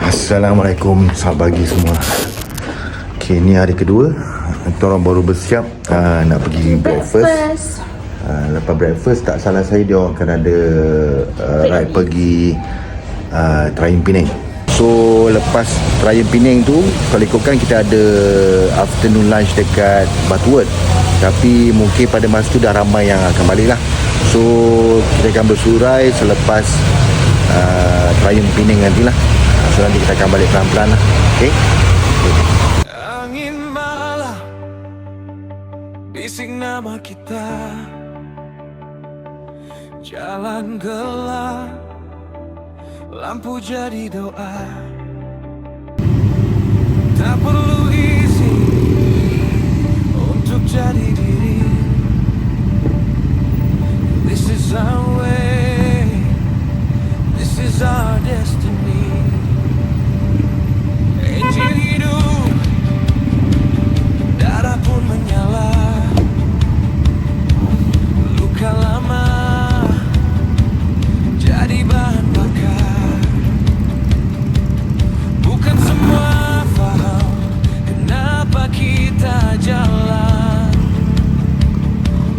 Assalamualaikum, selamat pagi semua. Okay, ni hari kedua. Kita orang baru bersiap nak pergi breakfast. Lepas breakfast, tak salah saya, dia orang akan ada ride pergi Trayun Penang. So lepas Trayun Penang tu, kalau ikutkan kita ada afternoon lunch dekat Batu World. Tapi mungkin pada masa tu dah ramai yang akan balik lah. So kita akan bersurai selepas Trayun Penang nantilah. So nanti kita akan balik pelan-pelan lah. Okay? Angin malam bising nama kita, jalan gelap, lampu jadi doa. Tak perlu izin untuk jadi diri. This is our way, this is our destiny. Enjin hidup, darah pun menyala. Luka lama jadi bahan bakar. Bukan semua faham kenapa kita jalan,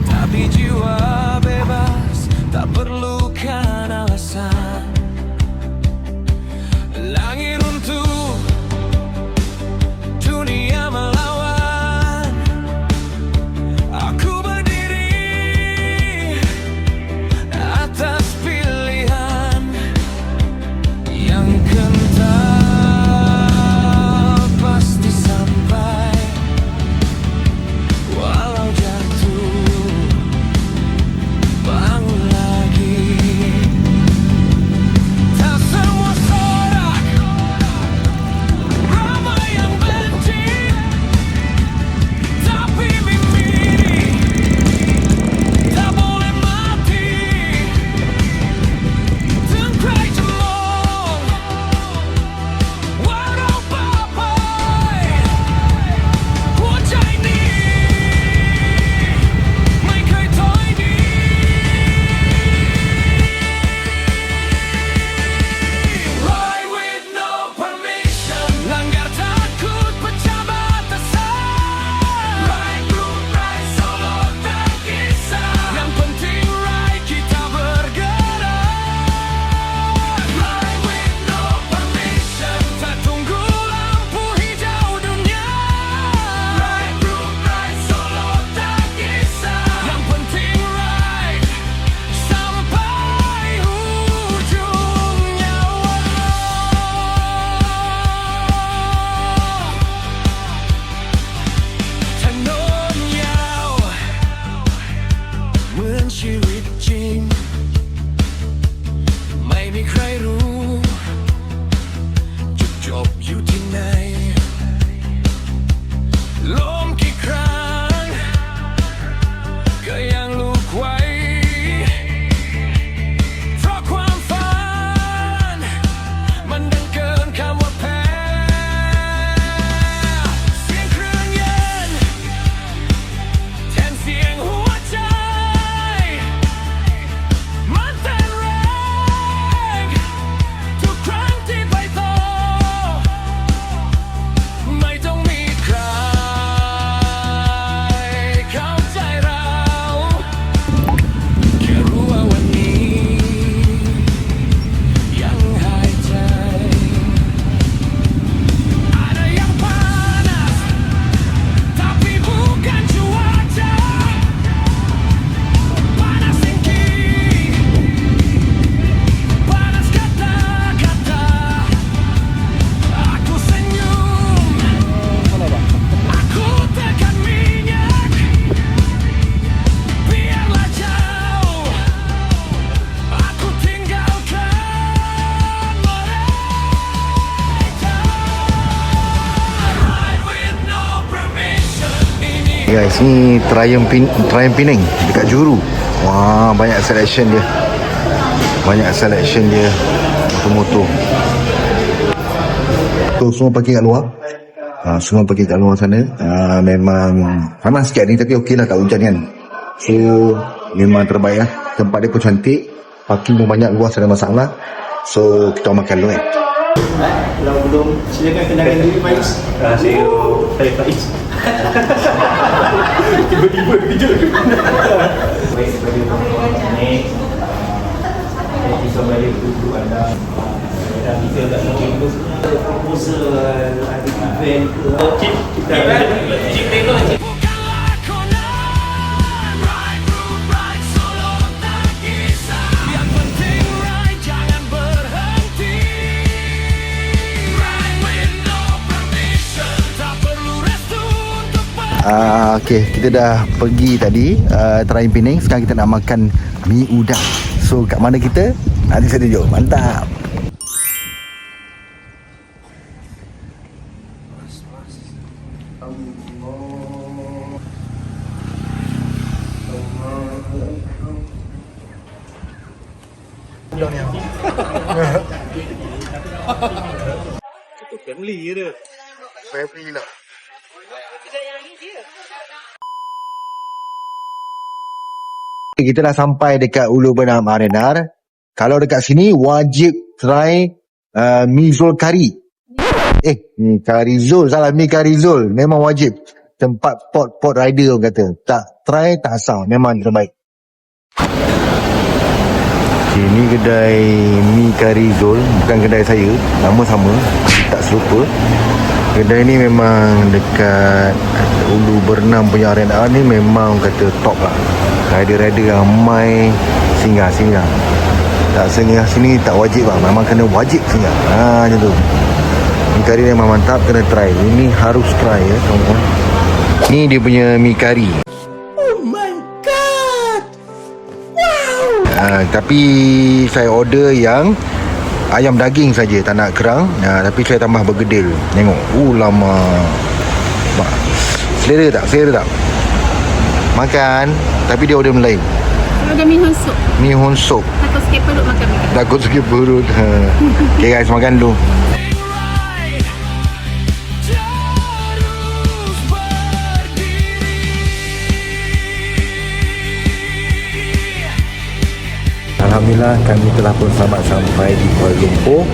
tapi jiwa bebas tak perlukan alasan. Langit runtuh, dunia melawan. Aku berdiri atas pilihan yang kental, pasti sampai walau jatuh, bangun lagi. Tak semua sorak, ramai yang benci, tapi mimpi tak boleh mati. Tengkai jemur, walau papai, หัวใจนี้ไม่เคยถอยหนี. Ride with no permission, langgar takut pecah batasan. Ride group, ride solo, tak kisah. Yang penting ride kita bergerak. Ride with no permission, tak tunggu lampu hijau dunia. Ride group, ride solo, tak kisah. Yang penting ride sampai ujung nyawa.ถนนยาวเหมือนชีวิตจริง ไม่มีใครรู้จุดจบอยู่ที่ไหน. ล้มกี่ครั้งก็ยังลุกไหว เพราะความฝันมันดังเกินคำว่าแพ้. เสียงเครื่องยนต์แทนเสียงหัวใจ มันเต้นแรงทุกครั้งที่ไปต่อ. ไม่ต้องมีใครเข้าใจเรา แค่รู้ว่าวันนี้ยังหายใจ. Ada yang panas, tapi bukan cuaca. Panas tinggi, panas kata-kata. Aku senyum, aku tekan minyak. Biarlah jauh, aku tinggalkan mereka. Ride with no permission. Ini Guys, ni Trayun Penang dekat Johor. Wah, banyak selection dia. Motor-motor. So, semua parking kat luar. Semua parking kat luar sana. Memang panas sikit ni, tapi okey lah, tak hujan kan. So memang terbaik lah. Tempat dia pun cantik, parking pun banyak, luas, tak ada masalah. So kita makan dulu Kalau belum, silakan kenalkan diri Faiz. Saya Faiz. Tiba-tiba kejut. Baik kepada ini, saya kisah balik dulu anda. Dan kita tak mungkin proposal ada event ke. Kita Bukanlah konon, ride through ride solo tak kisah. Yang penting ride jangan berhenti. Ride with no permission, tak perlu restu untuk Okay, kita dah pergi tadi Teraim Pening. Sekarang kita nak makan mi udang. So kat mana kita? Nanti saya tunjuk. Mantap. Family lah. Kita dah sampai dekat Ulu Benam Arenar. Kalau dekat sini wajib try mi Zul kari. Ni kari Zul, salah, mi kari Zul. Memang wajib. Tempat pot rider orang kata. Tak try tak asal, memang terbaik. Okay, ni kedai mi kari Zul, bukan kedai saya. Nama sama, tak serupa. Kedai ni memang dekat Ulu Bernam punya arena ni memang kata top lah. Rider-rider ramai singgah. Tak singgah sini tak wajib lah. Memang kena wajib singgah. Macam tu. Mi kari memang mantap, kena try. Ini harus try ya kawan-kawan. Ni dia punya mi kari. Oh my god. Wow. Tapi saya order yang ayam daging saja, tak nak kerang. Tapi saya tambah bergedil. Tengok. Lama. Selera tak? Makan. Tapi dia order Melayu. Ada mi honsuk. Mi honsuk. Takut sikit perut makan mi. Takut sikit perut. Okay guys, makan dulu. ride. Terus berdiri. Alhamdulillah kami telah pun selamat sampai di Kuala Lumpur.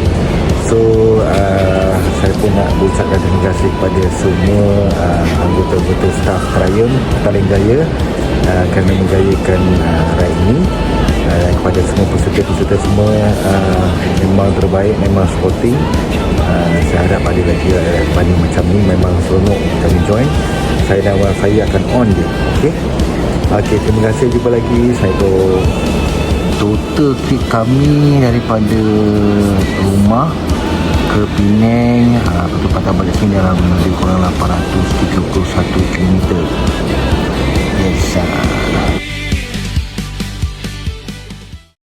So saya pun nak ucapkan terima kasih kepada semua anggota-anggota staf Triumph Petaling Jaya kerana menjayakan ride ini. Kepada semua peserta-peserta semua, memang terbaik, memang sporting. Saya harap ada lagi banyak macam ni, memang seronok kami join. Saya dan orang saya akan on je. Okay, terima kasih, jumpa lagi. Saya tu total trip kami daripada rumah ke Penang, betul patah balik sini dalam lebih kurang 831 km. Yes.